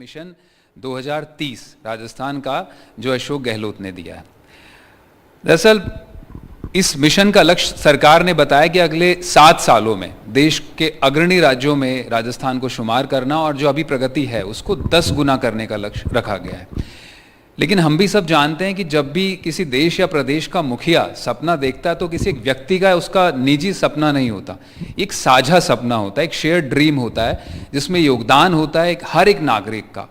Mission 2030 Rajasthan का जो अशोक गहलोत ने दिया है। दरअसल इस मिशन का लक्ष्य सरकार ने बताया कि अगले 7 सालों में देश के अग्रणी राज्यों में राजस्थान को शुमार करना और जो अभी प्रगति है उसको 10 गुना करने का लक्ष्य रखा गया है। लेकिन हम भी सब जानते हैं कि जब भी किसी देश या प्रदेश का मुखिया सपना देखता है तो किसी एक व्यक्ति का उसका निजी सपना नहीं होता, एक साझा सपना होता है, एक शेयर्ड ड्रीम होता है जिसमें योगदान होता है हर एक नागरिक का,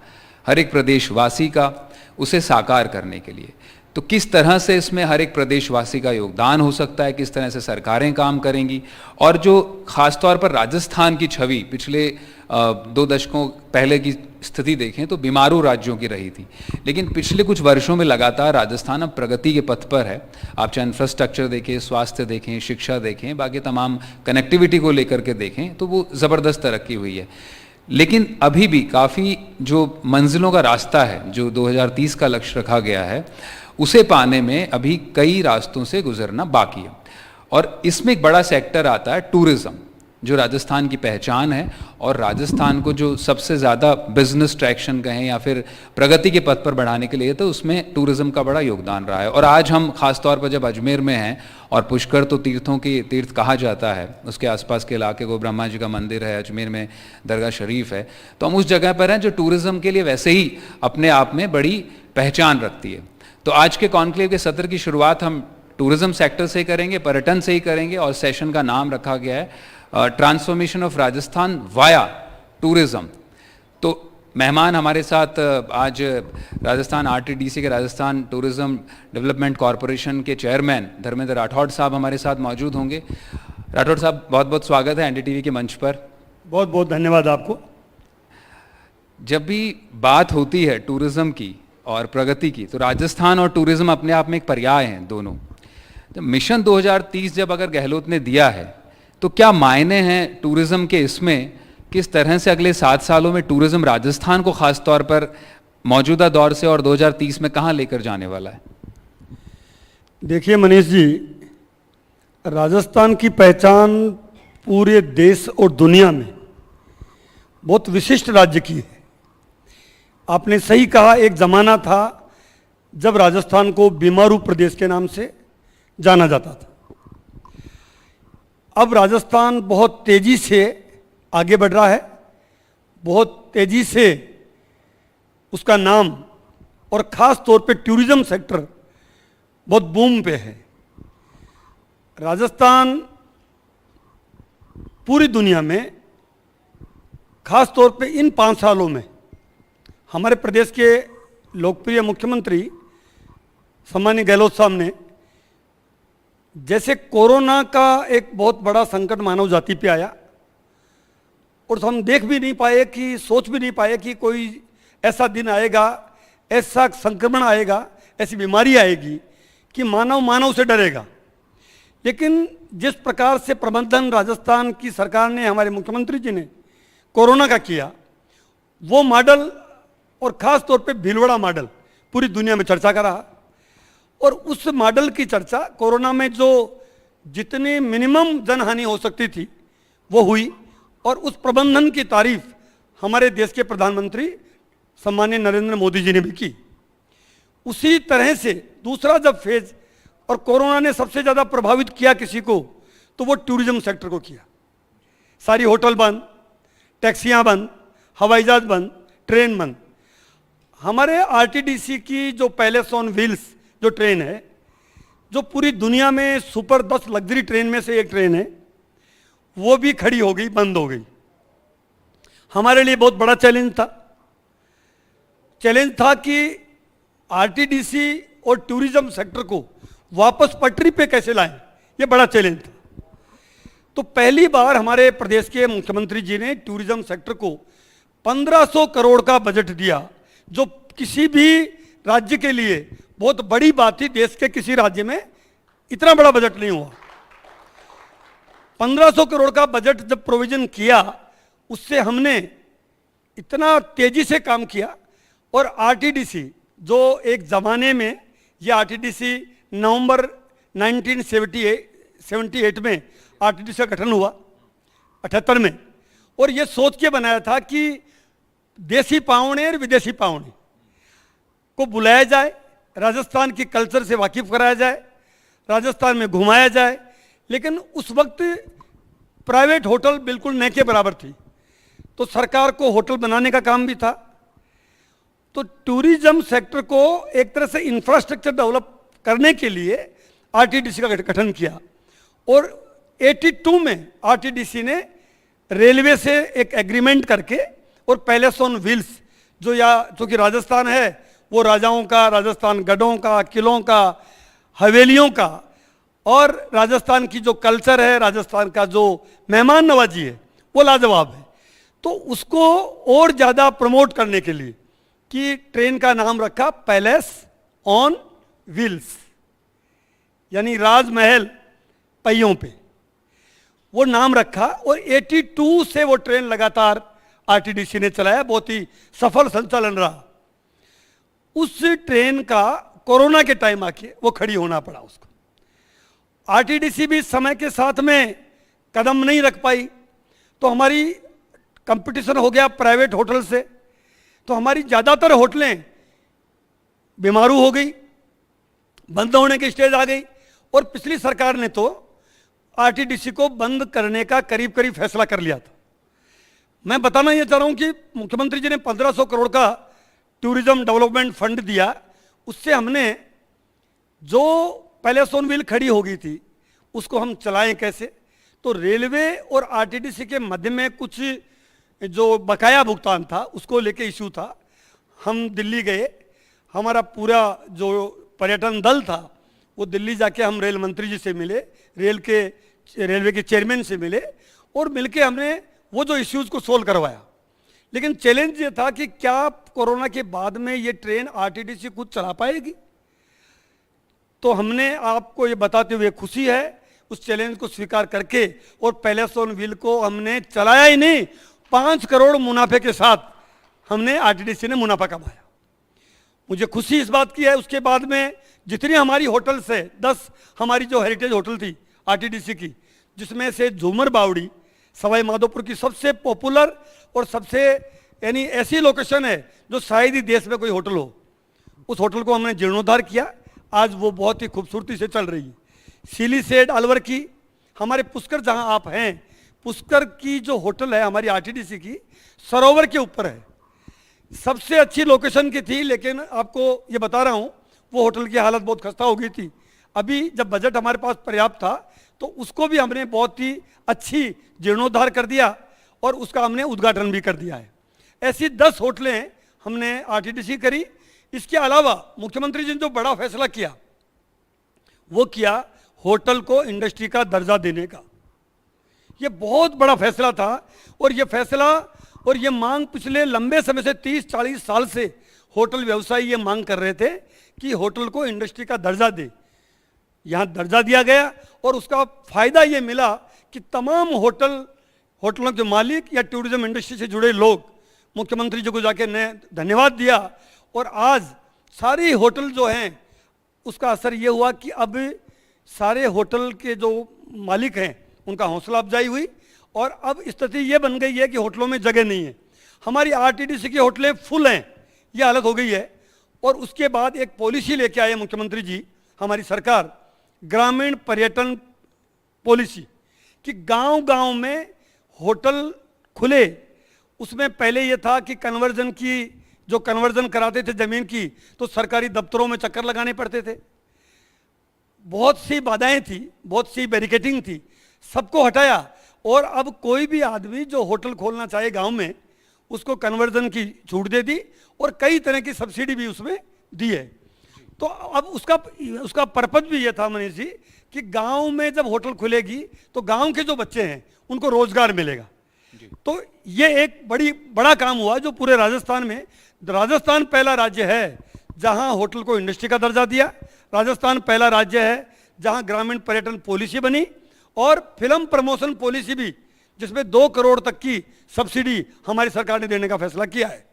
हर एक प्रदेशवासी का उसे साकार करने के लिए। तो किस तरह से इसमें हर एक प्रदेशवासी का योगदान हो सकता है, किस तरह से सरकारें काम करेंगी, और जो खासतौर पर राजस्थान की छवि पिछले 2 दशकों पहले की स्थिति देखें तो बीमारू राज्यों की रही थी, लेकिन पिछले कुछ वर्षों में लगातार राजस्थान अब प्रगति के पथ पर है। आप चाहे इंफ्रास्ट्रक्चर देखें, स्वास्थ्य देखें, शिक्षा देखें, बाकी तमाम कनेक्टिविटी को लेकर के देखें तो वो ज़बरदस्त तरक्की हुई है। लेकिन अभी भी काफ़ी जो मंजिलों का रास्ता है, जो 2030 का लक्ष्य रखा गया है, उसे पाने में अभी कई रास्तों से गुजरना बाकी है। और इसमें एक बड़ा सेक्टर आता है टूरिज़्म, जो राजस्थान की पहचान है और राजस्थान को जो सबसे ज़्यादा बिजनेस ट्रैक्शन कहें या फिर प्रगति के पथ पर बढ़ाने के लिए, तो उसमें टूरिज़्म का बड़ा योगदान रहा है। और आज हम खास तौर पर जब अजमेर में हैं, और पुष्कर तो तीर्थों की तीर्थ कहा जाता है, उसके आसपास के इलाके को ब्रह्मा जी का मंदिर है, अजमेर में दरगाह शरीफ है, तो हम उस जगह पर हैं जो टूरिज़्म के लिए वैसे ही अपने आप में बड़ी पहचान रखती है। तो आज के कॉन्क्लेव के सत्र की शुरुआत हम टूरिज़्म सेक्टर से ही करेंगे, पर्यटन से ही करेंगे, और सेशन का नाम रखा गया है transformation of Rajasthan via tourism. तो मेहमान हमारे साथ आज राजस्थान आरटीडीसी के राजस्थान टूरिज़्म डेवलपमेंट कॉरपोरेशन के चेयरमैन धर्मेंद्र राठौड़ साहब हमारे साथ मौजूद होंगे। राठौड़ साहब, बहुत बहुत स्वागत है एनडीटीवी के मंच पर। बहुत बहुत धन्यवाद आपको। जब भी बात होती है टूरिज़्म की और प्रगति की, तो राजस्थान और टूरिज़्म अपने आप में एक पर्याय हैं दोनों। तो मिशन 2030 जब अगर गहलोत ने दिया है तो क्या मायने हैं टूरिज़्म के, इसमें किस तरह से अगले 7 सालों में टूरिज़्म राजस्थान को खास तौर पर मौजूदा दौर से और 2030 में कहां लेकर जाने वाला है? देखिए मनीष जी, राजस्थान की पहचान पूरे देश और दुनिया में बहुत विशिष्ट राज्य की है। आपने सही कहा, एक ज़माना था जब राजस्थान को बीमारू प्रदेश के नाम से जाना जाता था। अब राजस्थान बहुत तेज़ी से आगे बढ़ रहा है, बहुत तेज़ी से उसका नाम और ख़ास तौर पे टूरिज़्म सेक्टर बहुत बूम पे है। राजस्थान पूरी दुनिया में, ख़ास तौर पे इन 5 सालों में, हमारे प्रदेश के लोकप्रिय मुख्यमंत्री सम्माननीय गहलोत साहब ने, जैसे कोरोना का एक बहुत बड़ा संकट मानव जाति पे आया और हम देख भी नहीं पाए कि, सोच भी नहीं पाए कि कोई ऐसा दिन आएगा, ऐसा संक्रमण आएगा, ऐसी बीमारी आएगी कि मानव मानव से डरेगा। लेकिन जिस प्रकार से प्रबंधन राजस्थान की सरकार ने, हमारे मुख्यमंत्री जी ने कोरोना का किया, वो मॉडल और ख़ास तौर पे भीलवाड़ा मॉडल पूरी दुनिया में चर्चा का रहा। और उस मॉडल की चर्चा, कोरोना में जो जितनी मिनिमम जनहानि हो सकती थी वो हुई, और उस प्रबंधन की तारीफ हमारे देश के प्रधानमंत्री सम्माननीय नरेंद्र मोदी जी ने भी की। उसी तरह से दूसरा जब फेज, और कोरोना ने सबसे ज़्यादा प्रभावित किया किसी को, तो वो टूरिज्म सेक्टर को किया। सारी होटल बंद, टैक्सियाँ बंद, हवाई जहाज बंद, ट्रेन बंद। हमारे आरटीडीसी की जो पैलेस ऑन व्हील्स जो ट्रेन है, जो पूरी दुनिया में सुपर 10 लग्जरी ट्रेन में से एक ट्रेन है, वो भी खड़ी हो गई, बंद हो गई। हमारे लिए बहुत बड़ा चैलेंज था कि आरटीडीसी और टूरिज्म सेक्टर को वापस पटरी पे कैसे लाएं, ये बड़ा चैलेंज था। तो पहली बार हमारे प्रदेश के मुख्यमंत्री जी ने टूरिज्म सेक्टर को 1500 करोड़ का बजट दिया, जो किसी भी राज्य के लिए बहुत बड़ी बात थी। देश के किसी राज्य में इतना बड़ा बजट नहीं हुआ। 1500 करोड़ का बजट जब प्रोविजन किया, उससे हमने इतना तेजी से काम किया। और आरटीडीसी, जो एक ज़माने में, ये आरटीडीसी नवंबर 1978 में आरटीडीसी का गठन हुआ, 78 में, और ये सोच के बनाया था कि देसी पावने और विदेशी पावने को बुलाया जाए, राजस्थान की कल्चर से वाकिफ कराया जाए, राजस्थान में घुमाया जाए। लेकिन उस वक्त प्राइवेट होटल बिल्कुल न के बराबर थी, तो सरकार को होटल बनाने का काम भी था। तो टूरिज्म सेक्टर को एक तरह से इंफ्रास्ट्रक्चर डेवलप करने के लिए आरटीडीसी का गठन किया, और 82 में आरटीडीसी ने रेलवे से एक एग्रीमेंट करके और पैलेस ऑन व्हील्स, जो कि राजस्थान है वो राजाओं का, राजस्थान गढ़ों का, किलों का, हवेलियों का, और राजस्थान की जो कल्चर है, राजस्थान का जो मेहमान नवाजी है वो लाजवाब है। तो उसको और ज़्यादा प्रमोट करने के लिए कि ट्रेन का नाम रखा पैलेस ऑन व्हील्स, यानी राजमहल पहियों पे, वो नाम रखा। और 82 से वो ट्रेन लगातार आरटीडीसी ने चलाया, बहुत ही सफल संचालन रहा। उस ट्रेन का कोरोना के टाइम आके वो खड़ी होना पड़ा उसको। आरटीडीसी भी समय के साथ में कदम नहीं रख पाई, तो हमारी कंपटीशन हो गया प्राइवेट होटल से, तो हमारी ज़्यादातर होटलें बीमारू हो गई, बंद होने की स्टेज आ गई। और पिछली सरकार ने तो आरटीडीसी को बंद करने का करीब करीब फैसला कर लिया था। मैं बताना ये चाह रहा हूँ कि मुख्यमंत्री जी ने 1500 करोड़ का टूरिज्म डेवलपमेंट फंड दिया, उससे हमने जो पैलेस ऑन व्हील खड़ी हो गई थी उसको हम चलाएं कैसे। तो रेलवे और आरटीडीसी के मध्य में कुछ जो बकाया भुगतान था उसको लेके इशू था। हम दिल्ली गए, हमारा पूरा जो पर्यटन दल था वो दिल्ली जाके हम रेल मंत्री जी से मिले, रेलवे के चेयरमैन से मिले, और मिलके हमने वो जो इश्यूज को सोल्व करवाया। लेकिन चैलेंज ये था कि क्या कोरोना के बाद में ये ट्रेन आरटीडीसी खुद चला पाएगी। तो हमने आपको ये बताते हुए खुशी है उस चैलेंज को स्वीकार करके, और पैलेस ऑन व्हील को हमने चलाया ही नहीं, 5 करोड़ मुनाफे के साथ हमने आरटीडीसी ने मुनाफा कमाया। मुझे खुशी इस बात की है। उसके बाद में जितनी हमारी होटल्स है, 10 हमारी जो हेरिटेज होटल थी आरटीडीसी की, जिसमें से झूमर बावड़ी सवाई माधोपुर की सबसे पॉपुलर और सबसे यानी ऐसी लोकेशन है जो शायद ही देश में कोई होटल हो, उस होटल को हमने जीर्णोद्धार किया। आज वो बहुत ही खूबसूरती से चल रही है। सीली सेड अलवर की, हमारे पुष्कर जहां आप हैं, पुष्कर की जो होटल है हमारी आरटीडीसी की, सरोवर के ऊपर है, सबसे अच्छी लोकेशन की थी। लेकिन आपको ये बता रहा हूँ वो होटल की हालत बहुत खस्ता हो गई थी। अभी जब बजट हमारे पास पर्याप्त था तो उसको भी हमने बहुत ही अच्छी जीर्णोद्धार कर दिया और उसका हमने उद्घाटन भी कर दिया है। ऐसी 10 होटलें हमने आरटीडीसी करी। इसके अलावा मुख्यमंत्री जी ने जो बड़ा फैसला किया वो किया होटल को इंडस्ट्री का दर्जा देने का। ये बहुत बड़ा फैसला था, और ये फैसला और ये मांग पिछले लंबे समय से 30-40 साल से होटल व्यवसायी ये मांग कर रहे थे कि होटल को इंडस्ट्री का दर्जा दे। यहाँ दर्जा दिया गया और उसका फायदा ये मिला कि तमाम होटलों के मालिक या टूरिज्म इंडस्ट्री से जुड़े लोग मुख्यमंत्री जी को जाके ने धन्यवाद दिया, और आज सारी होटल जो हैं उसका असर ये हुआ कि अब सारे होटल के जो मालिक हैं उनका हौसला अफजाई हुई, और अब स्थिति ये बन गई है कि होटलों में जगह नहीं है। हमारी आरटीडीसी की होटलें फुल हैं, ये हालत हो गई है। और उसके बाद एक पॉलिसी लेके आए मुख्यमंत्री जी, हमारी सरकार, ग्रामीण पर्यटन पॉलिसी, कि गांव-गांव में होटल खुले। उसमें पहले ये था कि कन्वर्जन कराते थे ज़मीन की तो सरकारी दफ्तरों में चक्कर लगाने पड़ते थे, बहुत सी बाधाएं थी, बहुत सी बैरिकेटिंग थी, सबको हटाया। और अब कोई भी आदमी जो होटल खोलना चाहे गांव में उसको कन्वर्जन की छूट दे दी, और कई तरह की सब्सिडी भी उसमें दी है। तो अब उसका पर्पज भी ये था मनीष जी कि गांव में जब होटल खुलेगी तो गांव के जो बच्चे हैं उनको रोजगार मिलेगा। तो ये एक बड़ा काम हुआ जो पूरे राजस्थान में, राजस्थान पहला राज्य है जहां होटल को इंडस्ट्री का दर्जा दिया, राजस्थान पहला राज्य है जहां ग्रामीण पर्यटन पॉलिसी बनी, और फिल्म प्रमोशन पॉलिसी भी, जिसमें 2 करोड़ तक की सब्सिडी हमारी सरकार ने देने का फैसला किया है।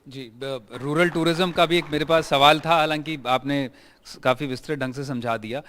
जी, रूरल टूरिज्म का भी एक मेरे पास सवाल था, हालांकि आपने काफ़ी विस्तृत ढंग से समझा दिया।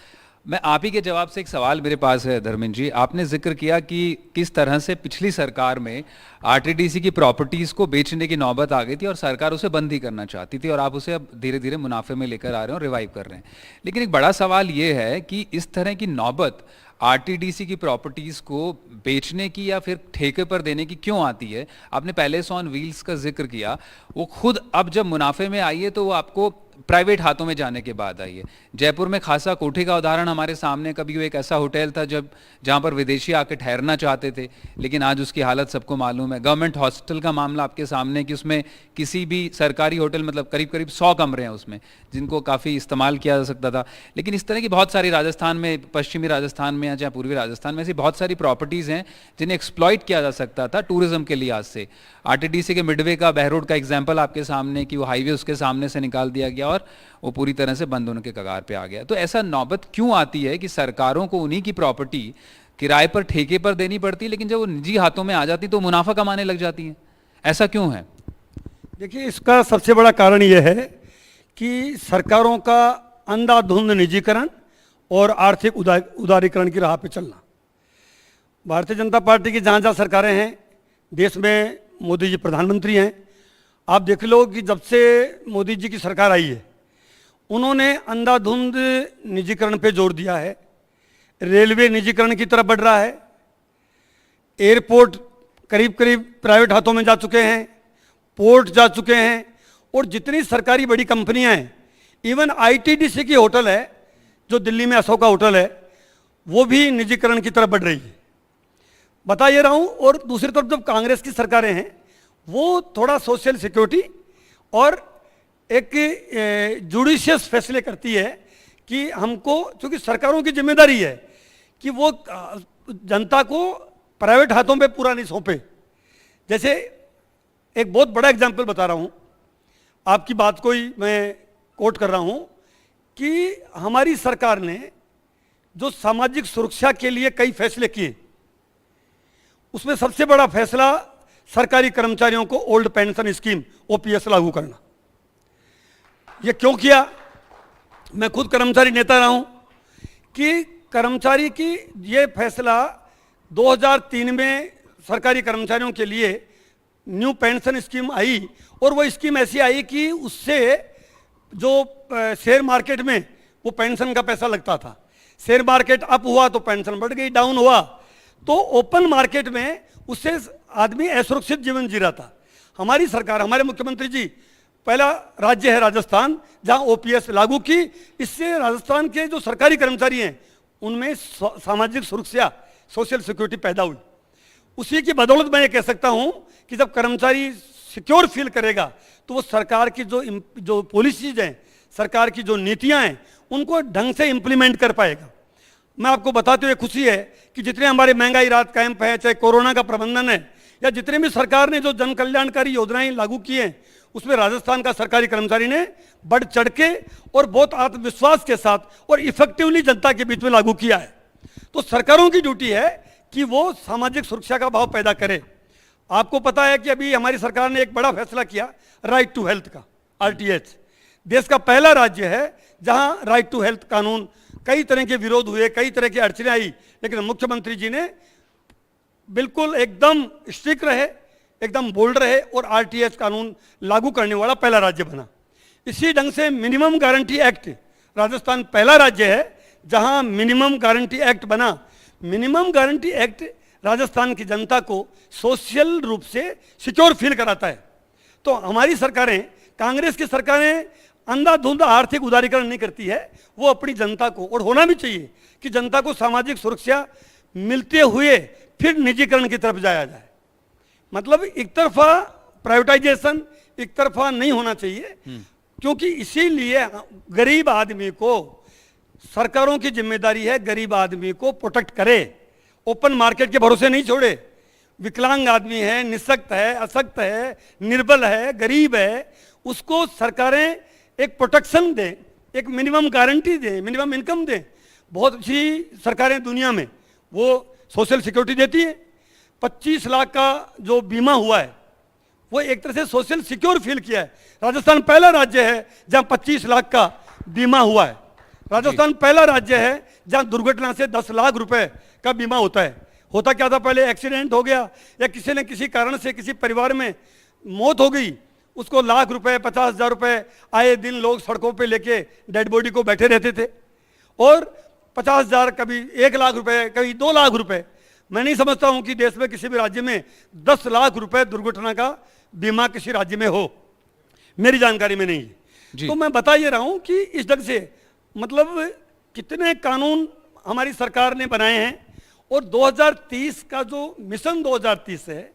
मैं आप ही के जवाब से एक सवाल मेरे पास है धर्मेंद्र जी। आपने जिक्र किया कि किस तरह से पिछली सरकार में आरटीडीसी की प्रॉपर्टीज को बेचने की नौबत आ गई थी और सरकार उसे बंद ही करना चाहती थी, और आप उसे अब धीरे धीरे मुनाफे में लेकर आ रहे हैं और रिवाइव कर रहे हैं। लेकिन एक बड़ा सवाल ये है कि इस तरह की नौबत आरटीडीसी की प्रॉपर्टीज को बेचने की या फिर ठेके पर देने की क्यों आती है? आपने पैलेस ऑन व्हील्स का जिक्र किया, वो खुद अब जब मुनाफे में आई है तो वो आपको प्राइवेट हाथों में जाने के बाद आई है। जयपुर में खासा कोठी का उदाहरण हमारे सामने, कभी वो एक ऐसा होटल था जहां पर विदेशी आके ठहरना चाहते थे, लेकिन आज उसकी हालत सबको मालूम है। गवर्नमेंट हॉस्टल का मामला आपके सामने कि उसमें किसी भी सरकारी होटल, मतलब करीब करीब 100 कमरे हैं उसमें, जिनको काफ़ी इस्तेमाल किया जा सकता था। लेकिन इस तरह की बहुत सारी राजस्थान में, पश्चिमी राजस्थान में या चाहे पूर्वी राजस्थान में, ऐसी बहुत सारी प्रॉपर्टीज़ हैं जिन्हें एक्सप्लॉइट किया जा सकता था टूरिज्म के लिहाज से। आरटीडीसी के मिडवे का, बहरोड का एग्जाम्पल आपके सामने कि वो हाईवे उसके सामने से निकाल दिया गया और वो पूरी तरह से बंद होने के कगार पे आ गया। तो ऐसा नौबत क्यों आती है कि सरकारों को उन्हीं की प्रॉपर्टी किराए पर, ठेके पर देनी पड़ती है, लेकिन जब वो निजी हाथों में आ जाती तो मुनाफा कमाने लग जाती हैं? ऐसा क्यों है? देखिए, इसका सबसे बड़ा कारण यह है कि सरकारों का अंधाधुंध निजीकरण और आर्थिक उदारीकरण की राह पे चलना। भारतीय जनता पार्टी की जहाँ जहाँ सरकारें हैं, देश में मोदी जी प्रधानमंत्री हैं, आप देख लो कि जब से मोदी जी की सरकार आई है उन्होंने अंधाधुंध निजीकरण पे जोर दिया है। रेलवे निजीकरण की तरफ बढ़ रहा है, एयरपोर्ट करीब करीब प्राइवेट हाथों में जा चुके हैं, पोर्ट जा चुके हैं, और जितनी सरकारी बड़ी कंपनियां हैं, इवन आईटीडीसी की होटल है जो दिल्ली में अशोका होटल है, वो भी निजीकरण की तरफ बढ़ रही है। बता ये रहा हूँ। और दूसरी तरफ जब कांग्रेस की सरकारें हैं वो थोड़ा सोशल सिक्योरिटी और एक जुडिशियस फैसले करती है कि हमको, क्योंकि सरकारों की जिम्मेदारी है कि वो जनता को प्राइवेट हाथों पे पूरा नहीं सौंपे। जैसे एक बहुत बड़ा एग्जाम्पल बता रहा हूँ, आपकी बात को ही मैं कोट कर रहा हूँ कि हमारी सरकार ने जो सामाजिक सुरक्षा के लिए कई फैसले किए, उसमें सबसे बड़ा फैसला सरकारी कर्मचारियों को ओल्ड पेंशन स्कीम ओपीएस लागू करना। ये क्यों किया? मैं खुद कर्मचारी नेता रहा हूं कि कर्मचारी की ये फैसला 2003 में सरकारी कर्मचारियों के लिए न्यू पेंशन स्कीम आई, और वो स्कीम ऐसी आई कि उससे जो शेयर मार्केट में वो पेंशन का पैसा लगता था, शेयर मार्केट अप हुआ तो पेंशन बढ़ गई, डाउन हुआ तो ओपन मार्केट में उससे आदमी असुरक्षित जीवन जी रहा था। हमारी सरकार, हमारे मुख्यमंत्री जी, पहला राज्य है राजस्थान जहां ओपीएस लागू की। इससे राजस्थान के जो सरकारी कर्मचारी हैं उनमें सामाजिक सुरक्षा, सोशल सिक्योरिटी पैदा हुई। उसी की बदौलत मैं ये कह सकता हूं कि जब कर्मचारी सिक्योर फील करेगा तो वो सरकार की जो पॉलिसीज हैं, सरकार की जो नीतियां हैं, उनको ढंग से इंप्लीमेंट कर पाएगा। मैं आपको बताते हुए खुशी है कि जितने हमारे महंगाई राहत कैंप है, चाहे कोरोना का प्रबंधन है, या जितने भी सरकार ने जो जन कल्याणकारी योजनाएं लागू की हैं, उसमें राजस्थान का सरकारी कर्मचारी ने बढ़ चढ़ के और बहुत आत्मविश्वास के साथ और इफेक्टिवली जनता के बीच में लागू किया है। तो सरकारों की ड्यूटी है कि वो सामाजिक सुरक्षा का भाव पैदा करे। आपको पता है कि अभी हमारी सरकार ने एक बड़ा फैसला किया राइट टू हेल्थ का, आरटीएच। देश का पहला राज्य है जहां राइट टू हेल्थ कानून, कई तरह के विरोध हुए, कई तरह की अड़चनें आई, लेकिन मुख्यमंत्री जी ने बिल्कुल एकदम स्ट्रिक्ट रहे, एकदम बोल्ड रहे और आरटीएच कानून लागू करने वाला पहला राज्य बना। इसी ढंग से मिनिमम गारंटी एक्ट, राजस्थान पहला राज्य है जहां मिनिमम गारंटी एक्ट बना। मिनिमम गारंटी एक्ट राजस्थान की जनता को सोशल रूप से सिक्योर फील कराता है। तो हमारी सरकारें, कांग्रेस की सरकारें अंधाधुंध आर्थिक उदारीकरण नहीं करती है, वो अपनी जनता को, और होना भी चाहिए कि जनता को सामाजिक सुरक्षा मिलते हुए फिर निजीकरण की तरफ जाया जाए। मतलब एक तरफा प्राइवेटाइजेशन एक तरफा नहीं होना चाहिए, क्योंकि इसीलिए गरीब आदमी को, सरकारों की जिम्मेदारी है गरीब आदमी को प्रोटेक्ट करे, ओपन मार्केट के भरोसे नहीं छोड़े। विकलांग आदमी है, निःशक्त है, अशक्त है, निर्बल है, गरीब है, उसको सरकारें एक प्रोटेक्शन दें, एक मिनिमम गारंटी दें, मिनिमम इनकम दें। बहुत सी सरकारें दुनिया में वो सोशल सिक्योरिटी देती है। 25 लाख का जो बीमा हुआ है वो एक तरह से सोशल सिक्योर फील किया है। राजस्थान पहला राज्य है जहां 25 लाख का बीमा हुआ है। राजस्थान पहला राज्य है जहां दुर्घटना से 10 लाख रुपए का बीमा होता है। होता क्या था पहले, एक्सीडेंट हो गया या किसी न किसी कारण से किसी परिवार में मौत हो गई, उसको लाख रुपए 50,000 रुपए आए दिन लोग सड़कों पे लेके डेड बॉडी को बैठे रहते थे, और 50,000 कभी 1 लाख रुपए कभी 2 लाख रुपए। मैं नहीं समझता हूं कि देश में किसी भी राज्य में 10 लाख रुपए दुर्घटना का बीमा किसी राज्य में हो, मेरी जानकारी में नहीं है। तो मैं बता ये रहा हूं कि इस ढंग से मतलब कितने कानून हमारी सरकार ने बनाए हैं, और 2030 का जो मिशन 2030 है,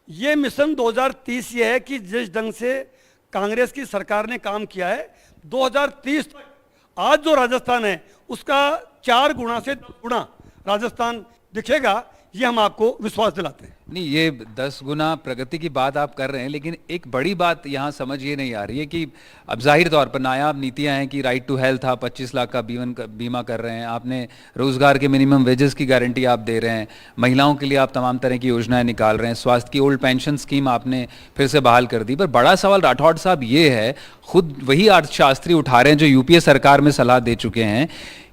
ये मिशन 2030 ये है कि जिस ढंग से कांग्रेस की सरकार ने काम किया है 2030 तक आज जो राजस्थान है उसका 4 गुना से 10 गुना राजस्थान दिखेगा, ये हम आपको विश्वास दिलाते हैं। नहीं, ये 10 गुना प्रगति की बात आप कर रहे हैं, लेकिन एक बड़ी बात यहाँ समझ ये नहीं आ रही है कि अब जाहिर तौर पर नायाब नीतियाँ हैं कि राइट टू हेल्थ आप 25 लाख का बीमा कर रहे हैं, आपने रोजगार के मिनिमम वेजेस की गारंटी आप दे रहे हैं, महिलाओं के लिए आप तमाम तरह की योजनाएं निकाल रहे हैं, स्वास्थ्य की ओल्ड पेंशन स्कीम आपने फिर से बहाल कर दी। पर बड़ा सवाल राठौड़ साहब ये है, खुद वही अर्थशास्त्री उठा रहे हैं जो यूपीए सरकार में सलाह दे चुके हैं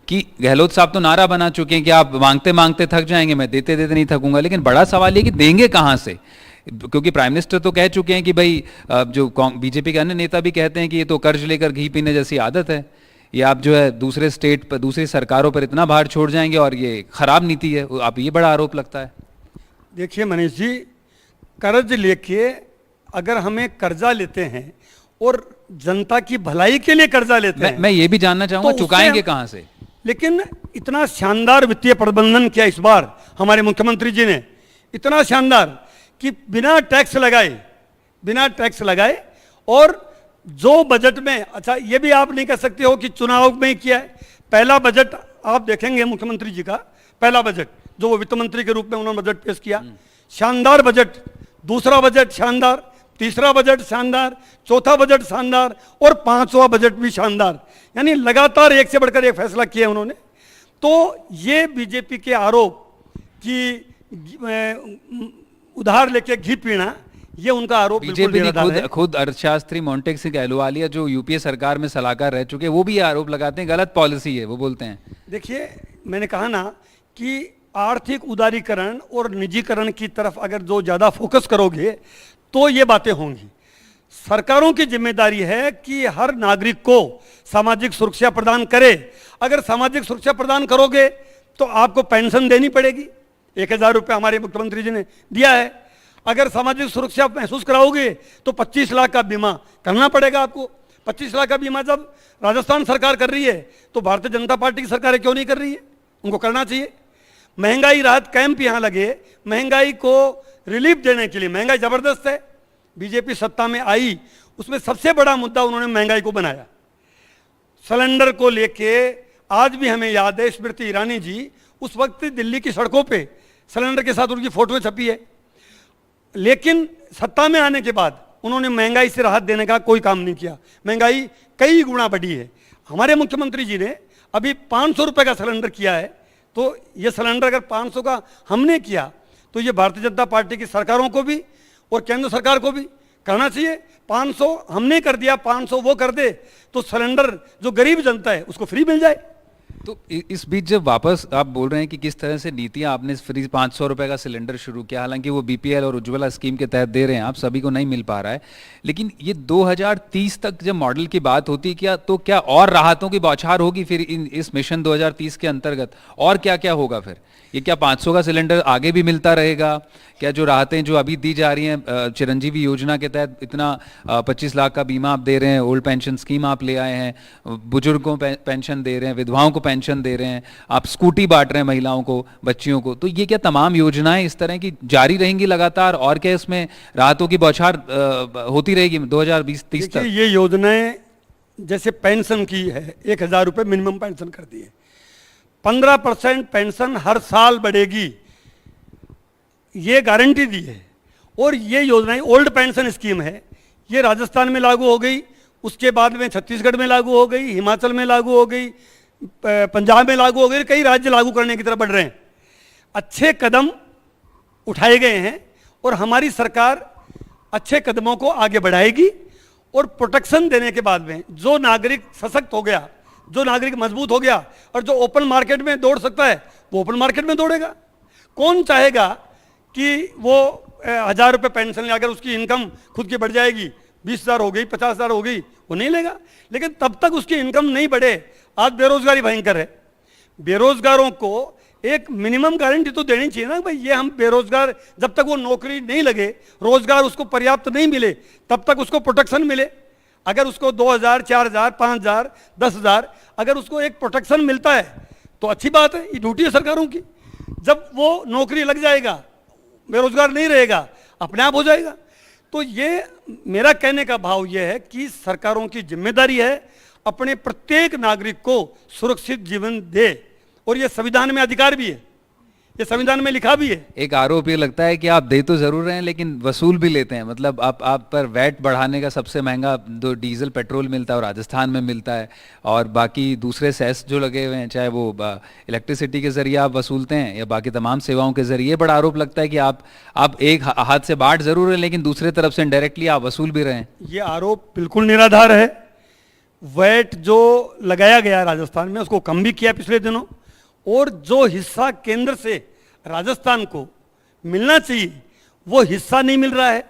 कि गहलोत साहब तो नारा बना चुके हैं कि आप मांगते मांगते थक जाएंगे, मैं देते देते नहीं थकूंगा, लेकिन बड़ा सवाल ये कि देंगे कहां से, क्योंकि प्राइम मिनिस्टर तो कह चुके हैं कि भाई जो बीजेपी के अन्य नेता भी कहते हैं कि ये तो कर्ज लेकर घी पीने जैसी आदत है, ये आप जो है दूसरे स्टेट पर दूसरी सरकारों पर इतना भार छोड़ जाएंगे और ये खराब नीति है, आप ये बड़ा आरोप लगता है। देखिए मनीष जी, कर्ज लेके अगर हमें कर्जा लेते हैं और जनता की भलाई के लिए कर्जा लेते हैं, मैं ये भी जानना चाहूंगा तो चुकाएंगे कहां से। लेकिन इतना शानदार वित्तीय प्रबंधन किया इस बार हमारे मुख्यमंत्री जी ने, इतना शानदार कि बिना टैक्स लगाए और जो बजट में, अच्छा ये भी आप नहीं कह सकते हो कि चुनाव में ही किया है। पहला बजट आप देखेंगे मुख्यमंत्री जी का पहला बजट जो वो वित्त मंत्री के रूप में उन्होंने बजट पेश किया, शानदार बजट। दूसरा बजट शानदार, तीसरा बजट शानदार, चौथा बजट शानदार और 5वां बजट भी शानदार, यानी लगातार एक से बढ़कर एक फैसला किए उन्होंने। तो ये बीजेपी के आरोप कि उधार लेके घी पीना, ये उनका आरोप बीजेपी ने खुद अर्थशास्त्री मोंटेक सिंह अहलुवालिया जो यूपीए सरकार में सलाहकार रह चुके हैं वो भी आरोप लगाते हैं गलत पॉलिसी है, वो बोलते हैं। देखिए मैंने कहा ना कि आर्थिक उदारीकरण और निजीकरण की तरफ अगर जो ज्यादा फोकस करोगे तो ये बातें होंगी। सरकारों की जिम्मेदारी है कि हर नागरिक को सामाजिक सुरक्षा प्रदान करे। अगर सामाजिक सुरक्षा प्रदान करोगे तो आपको पेंशन देनी पड़ेगी, 1,000 रुपये हमारे मुख्यमंत्री जी ने दिया है। अगर सामाजिक सुरक्षा महसूस कराओगे तो 25 लाख का बीमा करना पड़ेगा आपको। 25 लाख का बीमा जब राजस्थान सरकार कर रही है तो भारतीय जनता पार्टी की सरकारें क्यों नहीं कर रही है? उनको करना चाहिए। महंगाई राहत कैंप यहाँ लगे, महंगाई को रिलीफ देने के लिए। महंगाई जबरदस्त है, बीजेपी सत्ता में आई उसमें सबसे बड़ा मुद्दा उन्होंने महंगाई को बनाया। सिलेंडर को लेके आज भी हमें याद है, स्मृति ईरानी जी उस वक्त दिल्ली की सड़कों पे सिलेंडर के साथ उनकी फोटो छपी है, लेकिन सत्ता में आने के बाद उन्होंने महंगाई से राहत देने का कोई काम नहीं किया। महंगाई कई गुना बढ़ी है। हमारे मुख्यमंत्री जी ने अभी 500 रुपये का सिलेंडर किया है, तो ये सिलेंडर अगर 500 का हमने किया तो ये भारतीय जनता पार्टी की सरकारों को भी और केंद्र सरकार को भी करना चाहिए। 500 हमने कर दिया, 500 वो कर दे तो सिलेंडर जो गरीब जनता है उसको फ्री मिल जाए। तो इस बीच जब वापस आप बोल रहे हैं कि किस तरह से नीतियां आपने फ्री 500 रुपए का सिलेंडर शुरू किया, हालांकि वो बीपीएल और उज्ज्वला स्कीम के तहत दे रहे हैं, आप सभी को नहीं मिल पा रहा है, लेकिन ये 2030 तक जब मॉडल की बात होती क्या तो क्या और राहतों की बौछार होगी फिर इस मिशन 2030 के अंतर्गत? और क्या क्या होगा फिर? ये क्या 500 का सिलेंडर आगे भी मिलता रहेगा? क्या जो राहतें जो अभी दी जा रही हैं चिरंजीवी योजना के तहत इतना 25 लाख का बीमा आप दे रहे हैं, ओल्ड पेंशन स्कीम आप ले आए हैं, बुजुर्गों को पेंशन दे रहे हैं, विधवाओं को पेंशन दे रहे हैं, आप स्कूटी बांट रहे हैं महिलाओं को, बच्चियों को, तो ये क्या तमाम योजनाएं इस तरह की जारी रहेंगी लगातार? और क्या इसमें राहतों की बौछार होती रहेगी 2020-30 तक? ये योजनाएं जैसे पेंशन की है, 1,000 रुपये मिनिमम पेंशन कर दी है, 15% पेंशन हर साल बढ़ेगी, ये गारंटी दी है। और ये योजनाएं ओल्ड पेंशन स्कीम है, ये राजस्थान में लागू हो गई, उसके बाद में छत्तीसगढ़ में लागू हो गई, हिमाचल में लागू हो गई, पंजाब में लागू हो गई, कई राज्य लागू करने की तरफ बढ़ रहे हैं। अच्छे कदम उठाए गए हैं और हमारी सरकार अच्छे कदमों को आगे बढ़ाएगी। और प्रोटेक्शन देने के बाद में जो नागरिक सशक्त हो गया, जो नागरिक मजबूत हो गया और जो ओपन मार्केट में दौड़ सकता है वो ओपन मार्केट में दौड़ेगा। कौन चाहेगा कि वो 1,000 रुपये पेंशन ले, अगर उसकी इनकम खुद की बढ़ जाएगी, 20,000 हो गई, 50,000 हो गई, वो नहीं लेगा। लेकिन तब तक उसकी इनकम नहीं बढ़े, आज बेरोजगारी भयंकर है, बेरोजगारों को एक मिनिमम गारंटी तो देनी चाहिए ना भाई, ये हम बेरोजगार, जब तक वो नौकरी नहीं लगे, रोजगार उसको पर्याप्त नहीं मिले, तब तक उसको प्रोटेक्शन मिले। अगर उसको 2,000, 4,000, 5,000, 10,000 अगर उसको एक प्रोटेक्शन मिलता है तो अच्छी बात है, ये ड्यूटी है सरकारों की। जब वो नौकरी लग जाएगा, बेरोजगार नहीं रहेगा, अपने आप हो जाएगा। तो ये मेरा कहने का भाव ये है कि सरकारों की जिम्मेदारी है अपने प्रत्येक नागरिक को सुरक्षित जीवन दे, और ये संविधान में अधिकार भी है, ये संविधान में लिखा भी है। एक आरोप ये लगता है कि आप दे तो जरूर रहे हैं लेकिन वसूल भी लेते हैं, मतलब आप पर वैट बढ़ाने का सबसे महंगा जो डीजल पेट्रोल मिलता है वो राजस्थान में मिलता है, और बाकी दूसरे सेस जो लगे हुए हैं, चाहे वो इलेक्ट्रिसिटी के जरिए आप वसूलते हैं या बाकी तमाम सेवाओं के जरिए, बड़ा आरोप लगता है कि आप एक हाथ से बाट जरूर है लेकिन दूसरे तरफ से इनडायरेक्टली आप वसूल भी रहे हैं। ये आरोप बिल्कुल निराधार है। वैट जो लगाया गया राजस्थान में उसको कम भी किया पिछले दिनों, और जो हिस्सा केंद्र से राजस्थान को मिलना चाहिए वो हिस्सा नहीं मिल रहा है,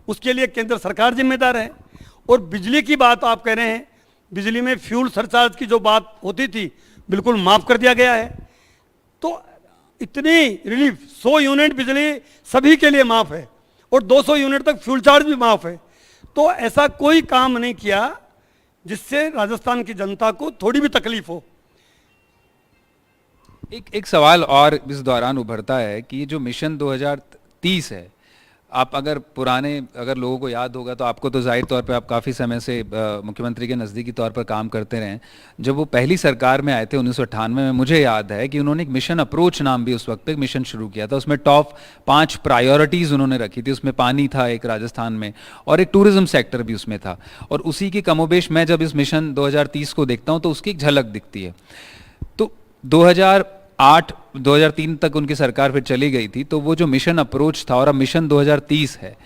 उसके लिए केंद्र सरकार जिम्मेदार है। और बिजली की बात आप कह रहे हैं, बिजली में फ्यूल सरचार्ज की जो बात होती थी बिल्कुल माफ कर दिया गया है। तो इतनी रिलीफ, 100 यूनिट बिजली सभी के लिए माफ है और 200 यूनिट तक फ्यूल चार्ज भी माफ है। तो ऐसा कोई काम नहीं किया जिससे राजस्थान की जनता को थोड़ी भी तकलीफ हो। एक सवाल और इस दौरान उभरता है कि ये जो मिशन 2030 है, आप अगर लोगों को याद होगा तो आपको तो जाहिर तौर पे आप काफ़ी समय से मुख्यमंत्री के नज़दीकी तौर पर काम करते रहे हैं। जब वो पहली सरकार में आए थे 1998 में, मुझे याद है कि उन्होंने एक मिशन अप्रोच नाम भी उस वक्त पे एक मिशन शुरू किया था। उसमें टॉप 5 प्रायोरिटीज़ उन्होंने रखी थी, उसमें पानी था एक राजस्थान में, और एक टूरिज्म सेक्टर भी उसमें था। और उसी की कमोबेश मैं जब इस मिशन 2030 को देखता हूँ तो उसकी एक झलक दिखती है। तो 2008-2003 तक उनकी सरकार फिर चली गई थी, तो वो जो मिशन अप्रोच था और अब मिशन 2030 है,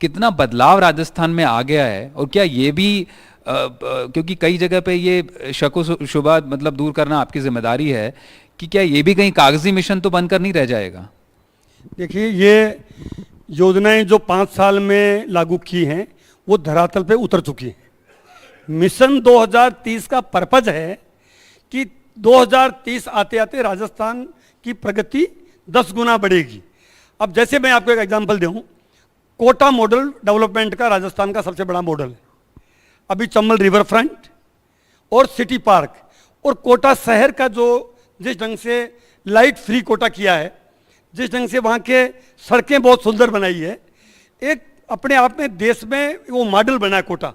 कितना बदलाव राजस्थान में आ गया है? और क्या ये भी क्योंकि कई जगह पे ये शक शुबा मतलब दूर करना आपकी जिम्मेदारी है कि क्या ये भी कहीं कागजी मिशन तो बनकर नहीं रह जाएगा? देखिए, ये योजनाएं जो 5 साल में लागू की हैं वो धरातल पे उतर चुकी हैं। मिशन 2030 का पर्पज है कि 2030 आते आते राजस्थान की प्रगति 10 गुना बढ़ेगी। अब जैसे मैं आपको एक एग्जांपल दूं, कोटा मॉडल डेवलपमेंट का राजस्थान का सबसे बड़ा मॉडल है। अभी चंबल रिवर फ्रंट और सिटी पार्क और कोटा शहर का जो जिस ढंग से लाइट फ्री कोटा किया है, जिस ढंग से वहाँ के सड़कें बहुत सुंदर बनाई है, एक अपने आप में देश में वो मॉडल बना है कोटा।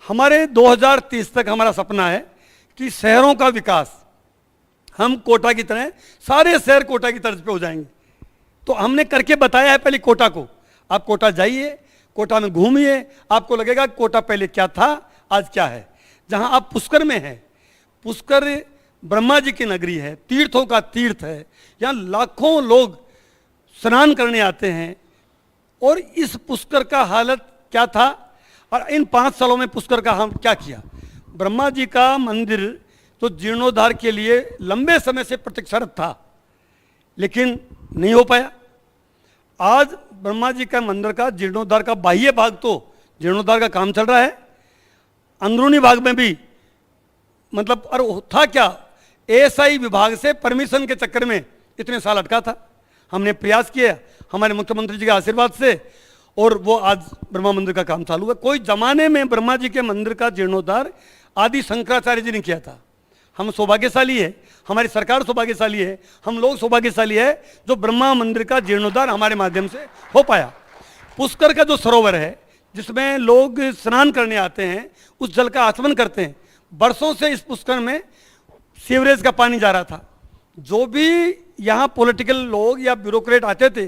हमारे 2030 तक हमारा सपना है कि शहरों का विकास हम कोटा की तरह, सारे शहर कोटा की तर्ज पे हो जाएंगे। तो हमने करके बताया है पहले कोटा को। आप कोटा जाइए, कोटा में घूमिए, आपको लगेगा कोटा पहले क्या था आज क्या है। जहां आप पुष्कर में हैं, पुष्कर ब्रह्मा जी की नगरी है, तीर्थों का तीर्थ है, यहाँ लाखों लोग स्नान करने आते हैं। और इस पुष्कर का हालत क्या था और इन 5 सालों में पुष्कर का हम क्या किया। ब्रह्मा जी का मंदिर तो जीर्णोद्धार के लिए लंबे समय से प्रतीक्षारत था, लेकिन नहीं हो पाया। आज ब्रह्मा जी का मंदिर का जीर्णोद्धार का बाह्य भाग तो जीर्णोद्धार का काम चल रहा है, अंदरूनी भाग में भी मतलब, और था क्या, एएसआई विभाग से परमिशन के चक्कर में इतने साल अटका था। हमने प्रयास किया हमारे मुख्यमंत्री जी के आशीर्वाद से, और वो आज ब्रह्मा मंदिर का काम चालू है। कोई जमाने में ब्रह्मा जी के मंदिर का जीर्णोद्धार आदि शंकराचार्य जी ने किया था। हम सौभाग्यशाली है, हमारी सरकार सौभाग्यशाली है, हम लोग सौभाग्यशाली है जो ब्रह्मा मंदिर का जीर्णोद्धार हमारे माध्यम से हो पाया। पुष्कर का जो सरोवर है जिसमें लोग स्नान करने आते हैं, उस जल का आचमन करते हैं, बरसों से इस पुष्कर में सीवरेज का पानी जा रहा था। जो भी यहाँ पॉलिटिकल लोग या ब्यूरोक्रेट आते थे,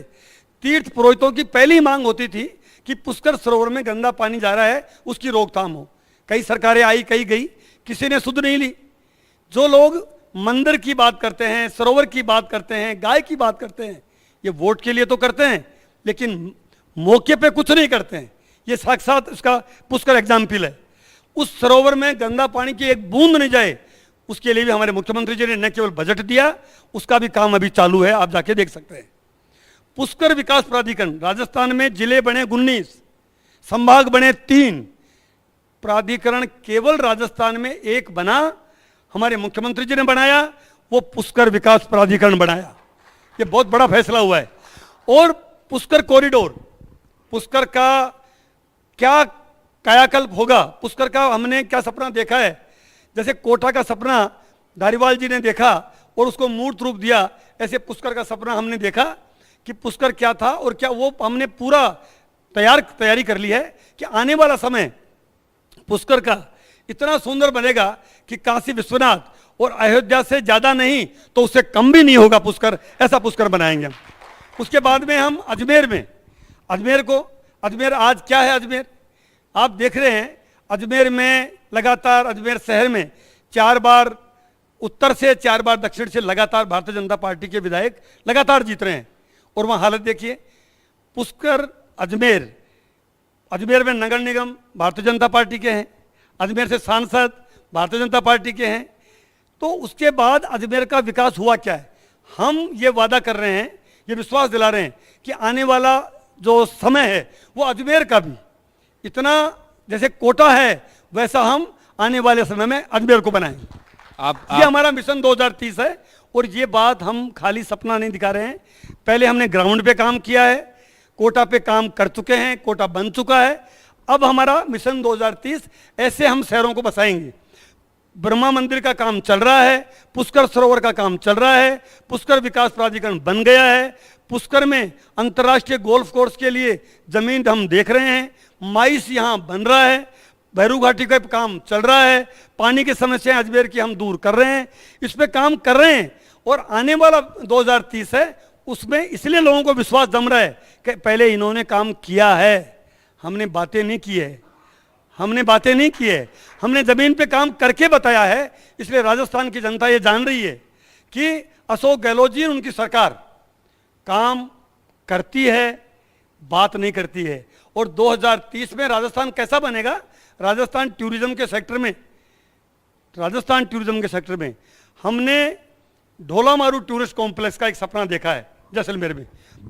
तीर्थ पुरोहितों की पहली मांग होती थी कि पुष्कर सरोवर में गंदा पानी जा रहा है, उसकी रोकथाम हो। कई सरकारें आई, कई गई, किसी ने सुध नहीं ली। जो लोग मंदिर की बात करते हैं, सरोवर की बात करते हैं, गाय की बात करते हैं, ये वोट के लिए तो करते हैं लेकिन मौके पे कुछ नहीं करते हैं। ये साक्षात इसका पुष्कर एग्जाम्पल है। उस सरोवर में गंदा पानी की एक बूंद नहीं जाए, उसके लिए भी हमारे मुख्यमंत्री जी ने न केवल बजट दिया, उसका भी काम अभी चालू है, आप जाके देख सकते हैं। पुष्कर विकास प्राधिकरण, राजस्थान में जिले बने 19, संभाग बने 3, प्राधिकरण केवल राजस्थान में एक बना, हमारे मुख्यमंत्री जी ने बनाया, वो पुष्कर विकास प्राधिकरण बनाया। ये बहुत बड़ा फैसला हुआ है। और पुष्कर कॉरिडोर, पुष्कर का क्या कायाकल्प होगा, पुष्कर का हमने क्या सपना देखा है, जैसे कोटा का सपना धारीवाल जी ने देखा और उसको मूर्त रूप दिया, ऐसे पुष्कर का सपना हमने देखा कि पुष्कर क्या था और क्या, वो हमने पूरा तैयारी कर ली है कि आने वाला समय पुष्कर का इतना सुंदर बनेगा कि काशी विश्वनाथ और अयोध्या से ज़्यादा नहीं तो उससे कम भी नहीं होगा पुष्कर, ऐसा पुष्कर बनाएंगे हम। उसके बाद में हम अजमेर आज क्या है, अजमेर आप देख रहे हैं, अजमेर में लगातार, अजमेर शहर में 4 बार उत्तर से 4 बार दक्षिण से लगातार भारतीय जनता पार्टी के विधायक लगातार जीत रहे हैं। और वहाँ हालत देखिए, पुष्कर अजमेर में नगर निगम भारतीय जनता पार्टी के हैं, अजमेर से सांसद भारतीय जनता पार्टी के हैं। तो उसके बाद अजमेर का विकास हुआ क्या है, हम ये वादा कर रहे हैं, ये विश्वास दिला रहे हैं कि आने वाला जो समय है वो अजमेर का भी इतना जैसे कोटा है वैसा हम आने वाले समय में अजमेर को बनाएंगे। ये हमारा मिशन 2030 है। और ये बात हम खाली सपना नहीं दिखा रहे हैं, पहले हमने ग्राउंड पे काम किया है, कोटा पे काम कर चुके हैं, कोटा बन चुका है। अब हमारा मिशन 2030 ऐसे हम शहरों को बसाएंगे। ब्रह्मा मंदिर का काम चल रहा है, पुष्कर सरोवर का काम चल रहा है, पुष्कर विकास प्राधिकरण बन गया है, पुष्कर में अंतर्राष्ट्रीय गोल्फ कोर्स के लिए जमीन हम देख रहे हैं, माइस यहाँ बन रहा है, भैरू घाटी का काम चल रहा है, पानी की समस्याएं अजमेर की हम दूर कर रहे हैं, इस पे काम कर रहे हैं। और आने वाला 2030 है, उसमें इसलिए लोगों को विश्वास जम रहा है कि पहले इन्होंने काम किया है, हमने बातें नहीं की है, हमने जमीन पे काम करके बताया है। इसलिए राजस्थान की जनता ये जान रही है कि अशोक गहलोत जी उनकी सरकार काम करती है, बात नहीं करती है। और 2030 में राजस्थान कैसा बनेगा, राजस्थान टूरिज्म के सेक्टर में हमने ढोलामारू टूरिस्ट कॉम्प्लेक्स का एक सपना देखा है जैसलमेर में।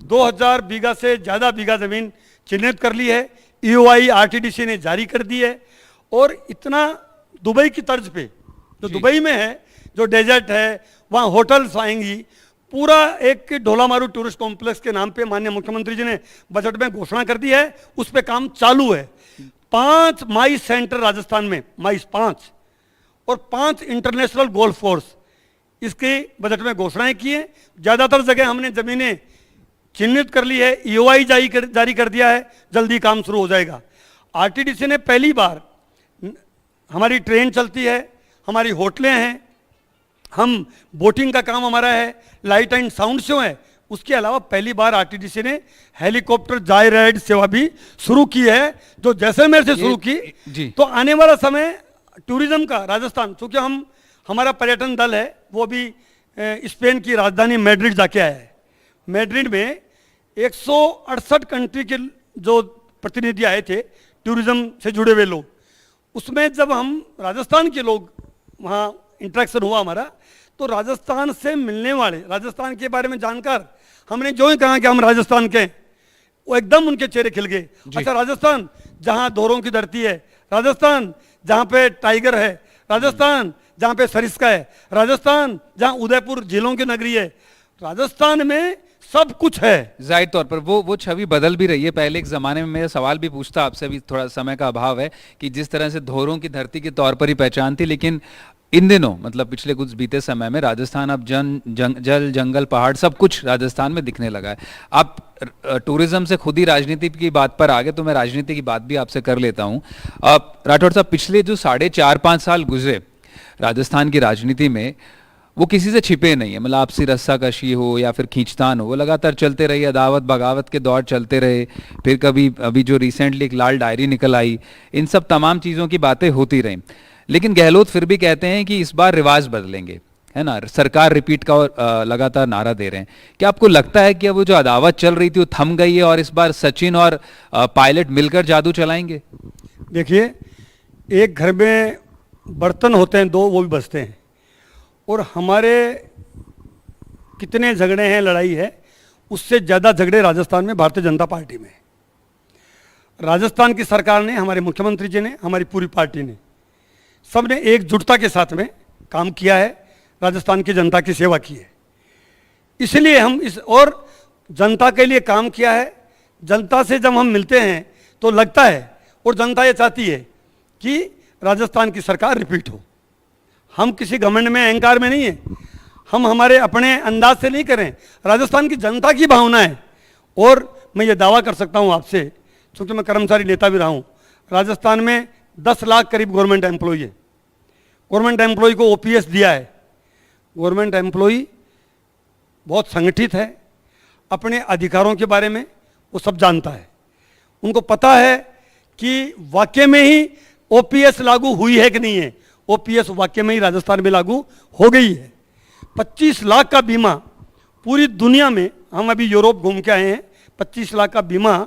2000 बीघा से ज़्यादा बीघा जमीन चिन्हित कर ली है, EOI RTDC ने जारी कर दी है। और इतना दुबई की तर्ज पे, जो दुबई में है, जो डेजर्ट है, वहाँ होटल्स आएंगी, पूरा एक ढोलामारू टूरिस्ट कॉम्प्लेक्स के नाम पे माननीय मुख्यमंत्री जी ने बजट में घोषणा कर दी है, उस पे काम चालू है। 5 माइस सेंटर राजस्थान में, माइस 5 और 5 इंटरनेशनल गोल्फ कोर्स, इसके बजट में घोषणाएं की है। ज़्यादातर जगह हमने ज़मीनें चिन्हित कर ली है, EOI जारी कर दिया है, जल्दी काम शुरू हो जाएगा। RTDC ने पहली बार, हमारी ट्रेन चलती है, हमारी होटलें हैं, हम बोटिंग का काम हमारा है, लाइट एंड साउंड शो है, उसके अलावा पहली बार RTDC ने हेलीकॉप्टर जाय राइड सेवा भी शुरू की है, जो जैसलमेर से शुरू की। तो आने वाला समय टूरिज्म का राजस्थान, चूँकि हमारा पर्यटन दल है वो भी स्पेन की राजधानी मैड्रिड जाके आया है। मैड्रिड में 168 कंट्री के जो प्रतिनिधि आए थे, टूरिज्म से जुड़े हुए लोग, उसमें जब हम राजस्थान के लोग वहाँ इंटरेक्शन हुआ हमारा, तो राजस्थान से मिलने वाले, राजस्थान के बारे में जानकर हमने जो ही कहा कि हम राजस्थान के, वो एकदम उनके चेहरे खिल गए। अच्छा, राजस्थान जहाँ धोरों की धरती है, राजस्थान जहाँ पे टाइगर है, राजस्थान जहाँ पे सरिस्का है, राजस्थान जहाँ उदयपुर झीलों की नगरी है, राजस्थान में सब कुछ है। जाहिर तौर पर वो छवि बदल भी रही है। पहले एक ज़माने में, मेरा सवाल भी पूछता आपसे, अभी थोड़ा समय का अभाव है, कि जिस तरह से धोरों की धरती के तौर पर ही पहचान थी, लेकिन इन दिनों, मतलब पिछले कुछ बीते समय में, राजस्थान अब जल जंगल पहाड़ सब कुछ राजस्थान में दिखने लगा है। आप टूरिज्म से खुद ही राजनीति की बात पर आ गए, तो मैं राजनीति की बात भी आपसे कर लेता हूँ। राठौड़ साहब, पिछले जो 4.5-5 साल गुजरे राजस्थान की राजनीति में, वो किसी से छिपे नहीं है। मतलब आपसी रस्साकशी हो या फिर खींचतान हो, वो लगातार चलते रही, अदावत बगावत के दौर चलते रहे। फिर कभी अभी जो रिसेंटली एक लाल डायरी निकल आई, इन सब तमाम चीज़ों की बातें होती रहीं। लेकिन गहलोत फिर भी कहते हैं कि इस बार रिवाज बदलेंगे, है ना, सरकार रिपीट का और लगातार नारा दे रहे हैं। क्या आपको लगता है कि अब वो जो अदावत चल रही थी वो थम गई है और इस बार सचिन और पायलट मिलकर जादू चलाएंगे? देखिए, एक घर में बर्तन होते हैं 2, वो भी बचते हैं। और हमारे कितने झगड़े हैं, लड़ाई है, उससे ज़्यादा झगड़े राजस्थान में भारतीय जनता पार्टी में। राजस्थान की सरकार ने, हमारे मुख्यमंत्री जी ने, हमारी पूरी पार्टी ने, सबने एकजुटता के साथ में काम किया है, राजस्थान की जनता की सेवा की है। इसलिए हम और जनता के लिए काम किया है। जनता से जब हम मिलते हैं तो लगता है, और जनता ये चाहती है कि राजस्थान की सरकार रिपीट हो। हम किसी घमंड में, अहंकार में नहीं है, हम हमारे अपने अंदाज से नहीं करें, राजस्थान की जनता की भावना है। और मैं ये दावा कर सकता हूँ आपसे, क्योंकि मैं कर्मचारी नेता भी रहा हूँ, राजस्थान में 10 लाख करीब गवर्नमेंट एम्प्लॉई है। गवर्नमेंट एम्प्लॉई को ओपीएस दिया है। गवर्नमेंट एम्प्लॉई बहुत संगठित है, अपने अधिकारों के बारे में वो सब जानता है। उनको पता है कि वाकई में ही ओपीएस लागू हुई है कि नहीं है। ओपीएस वाकई में ही राजस्थान में लागू हो गई है। 25 लाख का बीमा पूरी दुनिया में, हम अभी यूरोप घूम के आए हैं, 25 लाख का बीमा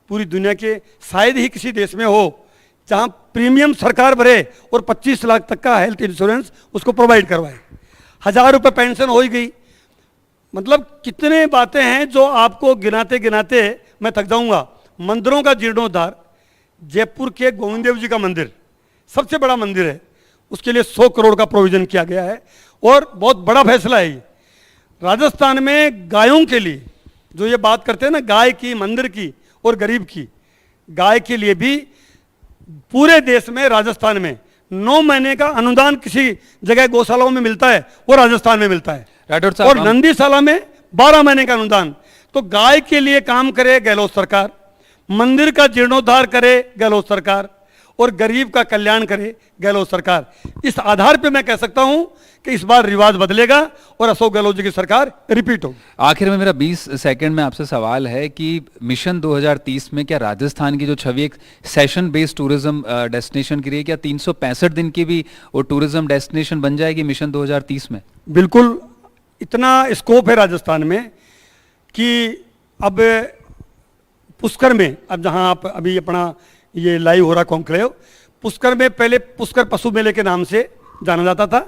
पूरी दुनिया के शायद ही किसी देश में हो जहां प्रीमियम सरकार भरे और 25 लाख तक का हेल्थ इंश्योरेंस उसको प्रोवाइड करवाए। 1000 रुपये पेंशन हो ही गई। मतलब कितने बातें हैं जो आपको गिनाते गिनाते मैं थक जाऊंगा। मंदिरों का जीर्णोद्धार, जयपुर के गोविंद देव जी का मंदिर सबसे बड़ा मंदिर है, उसके लिए 100 करोड़ का प्रोविजन किया गया है और बहुत बड़ा फैसला है ये। राजस्थान में गायों के लिए, जो ये बात करते हैं ना गाय की, मंदिर की और गरीब की, गाय के लिए भी पूरे देश में, राजस्थान में 9 महीने का अनुदान किसी जगह गौशालाओं में मिलता है, वो राजस्थान में मिलता है। राठौड़ साहब, और नंदीशाला में 12 महीने का अनुदान। तो गाय के लिए काम करे गहलोत सरकार, मंदिर का जीर्णोद्धार करे गहलोत सरकार, और गरीब का कल्याण करे गहलोत सरकार। इस आधार पे मैं कह सकता हूं कि इस बार रिवाज बदलेगा और अशोक गहलोत जी की सरकार रिपीट होगी। आखिर में मेरा 20 सेकंड में आपसे सवाल है कि मिशन 2030 में क्या राजस्थान की जो छवि एक सेशन बेस्ड टूरिज्म डेस्टिनेशन की रही है, क्या 365 दिन की भी वो टूरिज्म डेस्टिनेशन बन जाएगी मिशन 2030 में? बिल्कुल, इतना स्कोप है राजस्थान में कि अब पुष्कर में, अब जहां आप अभी अपना ये लाइव हो रहा कॉन्क्लेव, पुष्कर में पहले पुष्कर पशु मेले के नाम से जाना जाता था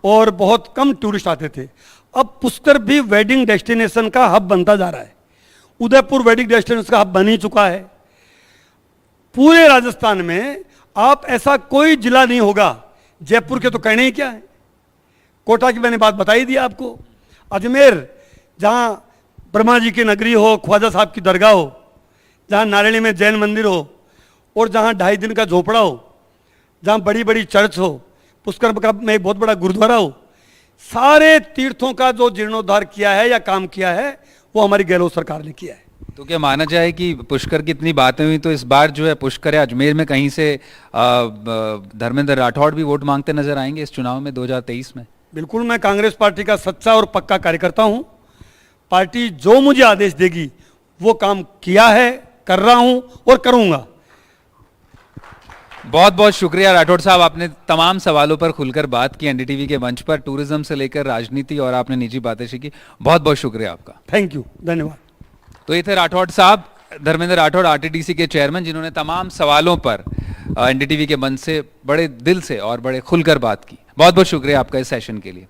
और बहुत कम टूरिस्ट आते थे। अब पुष्कर भी वेडिंग डेस्टिनेशन का हब बनता जा रहा है। उदयपुर वेडिंग डेस्टिनेशन का हब बन ही चुका है। पूरे राजस्थान में आप ऐसा कोई जिला नहीं होगा, जयपुर के तो कहने ही क्या है, कोटा की मैंने बात बताई दी आपको, अजमेर जहां ब्रह्मा जी की नगरी हो, ख्वाजा साहब की दरगाह हो, जहां नारायणी में जैन मंदिर हो, और जहां 2.5 दिन का झोपड़ा हो, जहां बड़ी बड़ी चर्च हो, पुष्कर में एक बहुत बड़ा गुरुद्वारा हो, सारे तीर्थों का जो जीर्णोद्धार किया है या काम किया है वो हमारी गहलोत सरकार ने किया है। तो क्या माना जाए कि पुष्कर की इतनी बातें हुई तो इस बार जो है पुष्कर या अजमेर में कहीं से धर्मेंद्र राठौड़ भी वोट मांगते नजर आएंगे इस चुनाव में 2023 में? बिल्कुल, मैं कांग्रेस पार्टी का सच्चा और पक्का कार्यकर्ता हूं। पार्टी जो मुझे आदेश देगी वो काम किया है, कर रहा हूं और करूंगा। बहुत बहुत शुक्रिया राठौड़ साहब, आपने तमाम सवालों पर खुलकर बात की एनडीटीवी के मंच पर, टूरिज्म से लेकर राजनीति और आपने निजी बातें की। बहुत बहुत शुक्रिया आपका। थैंक यू, धन्यवाद। तो ये थे राठौड़ साहब, धर्मेंद्र राठौड़ आरटीडीसी के चेयरमैन, जिन्होंने तमाम सवालों पर एनडीटीवी के मंच से बड़े दिल से और बड़े खुलकर बात की। बहुत बहुत शुक्रिया आपका इस सेशन के लिए।